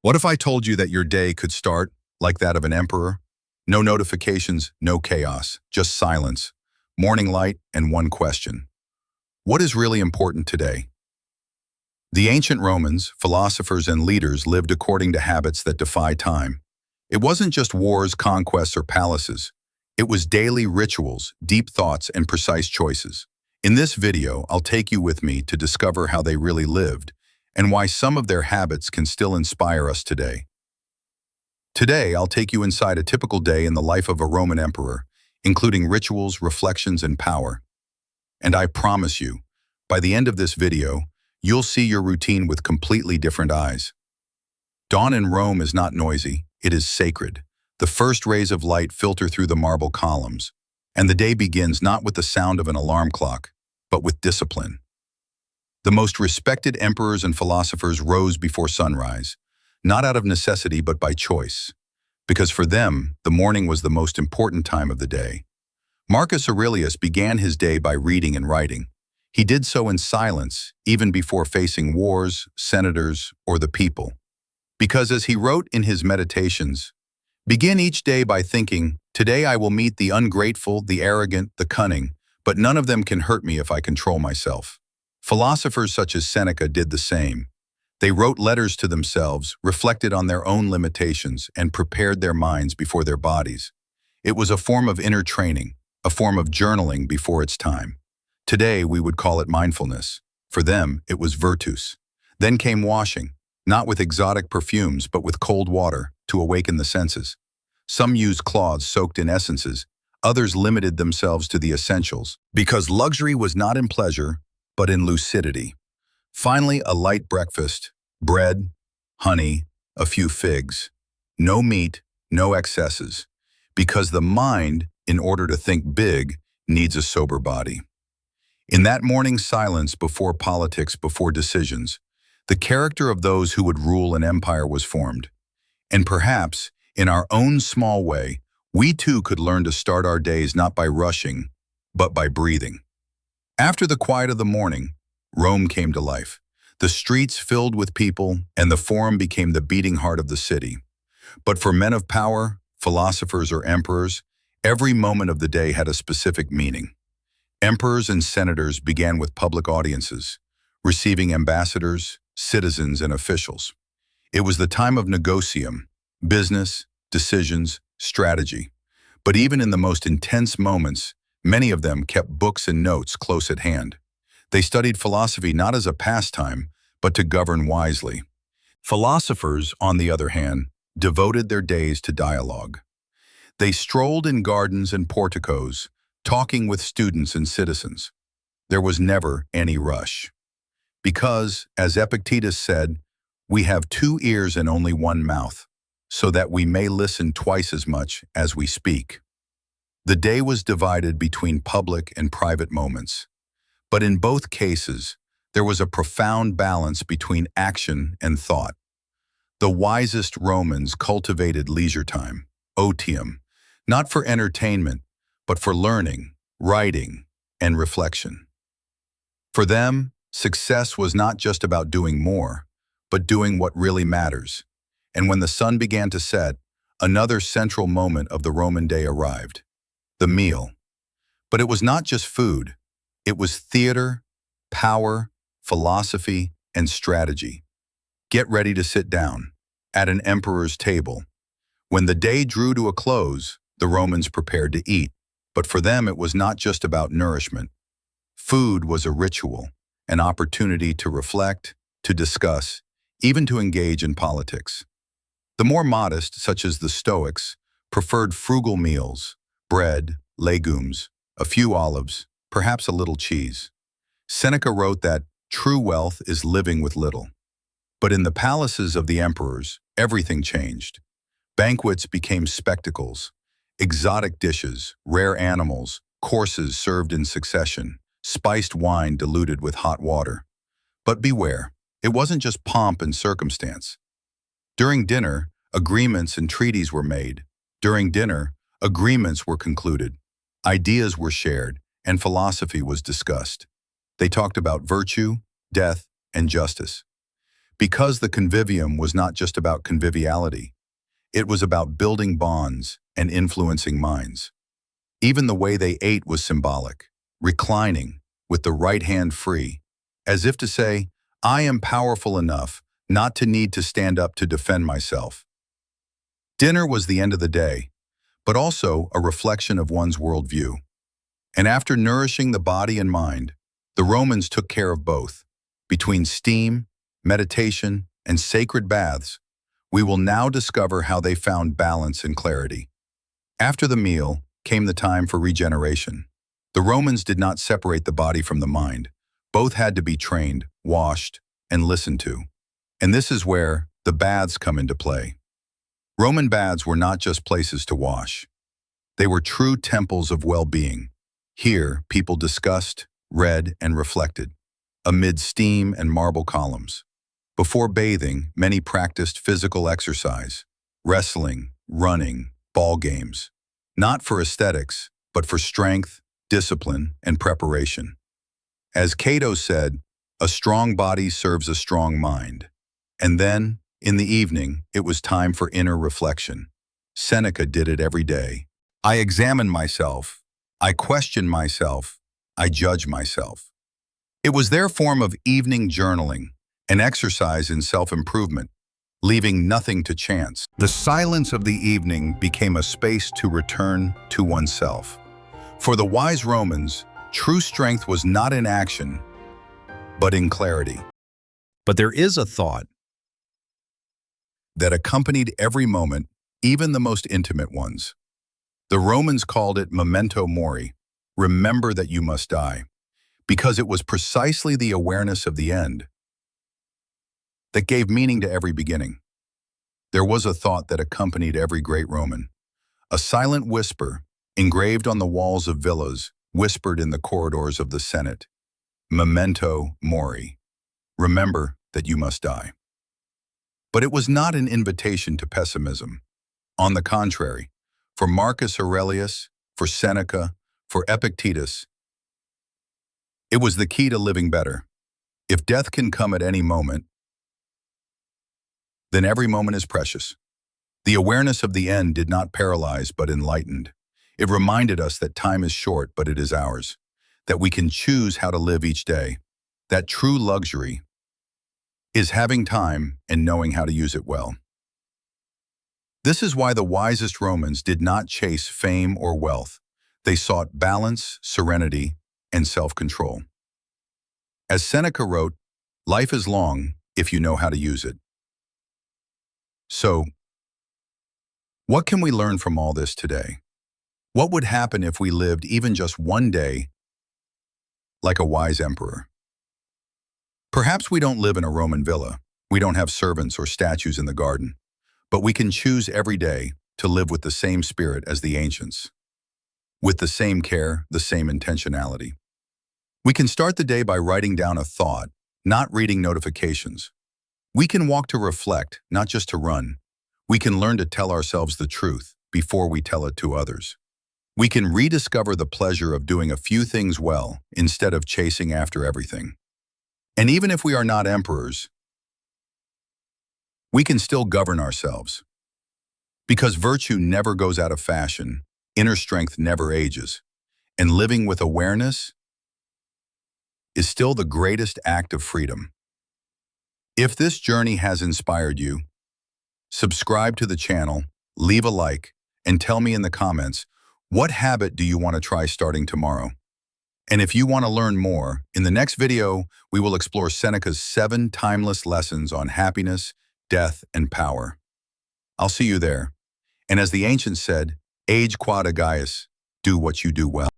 What if I told you that your day could start like that of an emperor? No notifications, no chaos, just silence, morning light, and one question. What is really important today? The ancient Romans, philosophers, and leaders lived according to habits that defy time. It wasn't just wars, conquests, or palaces. It was daily rituals, deep thoughts, and precise choices. In this video, I'll take you with me to discover how they really lived and why some of their habits can still inspire us today. Today, I'll take you inside a typical day in the life of a Roman emperor, including rituals, reflections, and power. And I promise you, by the end of this video, you'll see your routine with completely different eyes. Dawn in Rome is not noisy, it is sacred. The first rays of light filter through the marble columns, and the day begins not with the sound of an alarm clock, but with discipline. The most respected emperors and philosophers rose before sunrise, not out of necessity but by choice, because for them, the morning was the most important time of the day. Marcus Aurelius began his day by reading and writing. He did so in silence, even before facing wars, senators, or the people. Because as he wrote in his meditations, "Begin each day by thinking, 'Today I will meet the ungrateful, the arrogant, the cunning, but none of them can hurt me if I control myself.'" Philosophers such as Seneca did the same. They wrote letters to themselves, reflected on their own limitations, and prepared their minds before their bodies. It was a form of inner training, a form of journaling before its time. Today, we would call it mindfulness. For them, it was virtus. Then came washing, not with exotic perfumes, but with cold water to awaken the senses. Some used cloths soaked in essences, others limited themselves to the essentials, because luxury was not in pleasure, but in lucidity. Finally, a light breakfast, bread, honey, a few figs. No meat, no excesses, because the mind, in order to think big, needs a sober body. In that morning silence before politics, before decisions, the character of those who would rule an empire was formed. And perhaps, in our own small way, we too could learn to start our days not by rushing, but by breathing. After the quiet of the morning, Rome came to life. The streets filled with people, and the forum became the beating heart of the city. But for men of power, philosophers, or emperors, every moment of the day had a specific meaning. Emperors and senators began with public audiences, receiving ambassadors, citizens, and officials. It was the time of negotium, business, decisions, strategy. But even in the most intense moments, many of them kept books and notes close at hand. They studied philosophy not as a pastime, but to govern wisely. Philosophers, on the other hand, devoted their days to dialogue. They strolled in gardens and porticos, talking with students and citizens. There was never any rush. Because, as Epictetus said, we have 2 ears and only 1 mouth, so that we may listen twice as much as we speak. The day was divided between public and private moments. But in both cases, there was a profound balance between action and thought. The wisest Romans cultivated leisure time, otium, not for entertainment, but for learning, writing, and reflection. For them, success was not just about doing more, but doing what really matters. And when the sun began to set, another central moment of the Roman day arrived: the meal. But it was not just food. It was theater, power, philosophy, and strategy. Get ready to sit down at an emperor's table. When the day drew to a close, the Romans prepared to eat. But for them, it was not just about nourishment. Food was a ritual, an opportunity to reflect, to discuss, even to engage in politics. The more modest, such as the Stoics, preferred frugal meals: bread, legumes, a few olives, perhaps a little cheese. Seneca wrote that true wealth is living with little. But in the palaces of the emperors, everything changed. Banquets became spectacles, exotic dishes, rare animals, courses served in succession, spiced wine diluted with hot water. But beware, it wasn't just pomp and circumstance. During dinner, agreements and treaties were made. During dinner, agreements were concluded. Ideas were shared, and philosophy was discussed. They talked about virtue, death, and justice. Because the convivium was not just about conviviality, it was about building bonds and influencing minds. Even the way they ate was symbolic, reclining, with the right hand free, as if to say, I am powerful enough not to need to stand up to defend myself. Dinner was the end of the day, but also a reflection of one's worldview. And after nourishing the body and mind, the Romans took care of both. Between steam, meditation, and sacred baths, we will now discover how they found balance and clarity. After the meal came the time for regeneration. The Romans did not separate the body from the mind. Both had to be trained, washed, and listened to. And this is where the baths come into play. Roman baths were not just places to wash. They were true temples of well-being. Here, people discussed, read, and reflected, amid steam and marble columns. Before bathing, many practiced physical exercise, wrestling, running, ball games, not for aesthetics, but for strength, discipline, and preparation. As Cato said, a strong body serves a strong mind. And then, in the evening, it was time for inner reflection. Seneca did it every day. I examine myself, I question myself, I judge myself. It was their form of evening journaling, an exercise in self-improvement, leaving nothing to chance. The silence of the evening became a space to return to oneself. For the wise Romans, true strength was not in action, but in clarity. But there is a thought that accompanied every moment, even the most intimate ones. The Romans called it memento mori, remember that you must die, because it was precisely the awareness of the end that gave meaning to every beginning. There was a thought that accompanied every great Roman, a silent whisper engraved on the walls of villas, whispered in the corridors of the Senate, memento mori, remember that you must die. But it was not an invitation to pessimism. On the contrary, for Marcus Aurelius, for Seneca, for Epictetus, it was the key to living better. If death can come at any moment, then every moment is precious. The awareness of the end did not paralyze but enlightened. It reminded us that time is short, but it is ours, that we can choose how to live each day, that true luxury is having time and knowing how to use it well. This is why the wisest Romans did not chase fame or wealth. They sought balance, serenity, and self-control. As Seneca wrote, life is long if you know how to use it. So, what can we learn from all this today? What would happen if we lived even just one day like a wise emperor? Perhaps we don't live in a Roman villa. We don't have servants or statues in the garden. But we can choose every day to live with the same spirit as the ancients, with the same care, the same intentionality. We can start the day by writing down a thought, not reading notifications. We can walk to reflect, not just to run. We can learn to tell ourselves the truth before we tell it to others. We can rediscover the pleasure of doing a few things well instead of chasing after everything. And even if we are not emperors, we can still govern ourselves. Because virtue never goes out of fashion, inner strength never ages, and living with awareness is still the greatest act of freedom. If this journey has inspired you, subscribe to the channel, leave a like, and tell me in the comments, what habit do you want to try starting tomorrow? And if you want to learn more, in the next video, we will explore Seneca's 7 timeless lessons on happiness, death, and power. I'll see you there. And as the ancients said, age quod agius, do what you do well.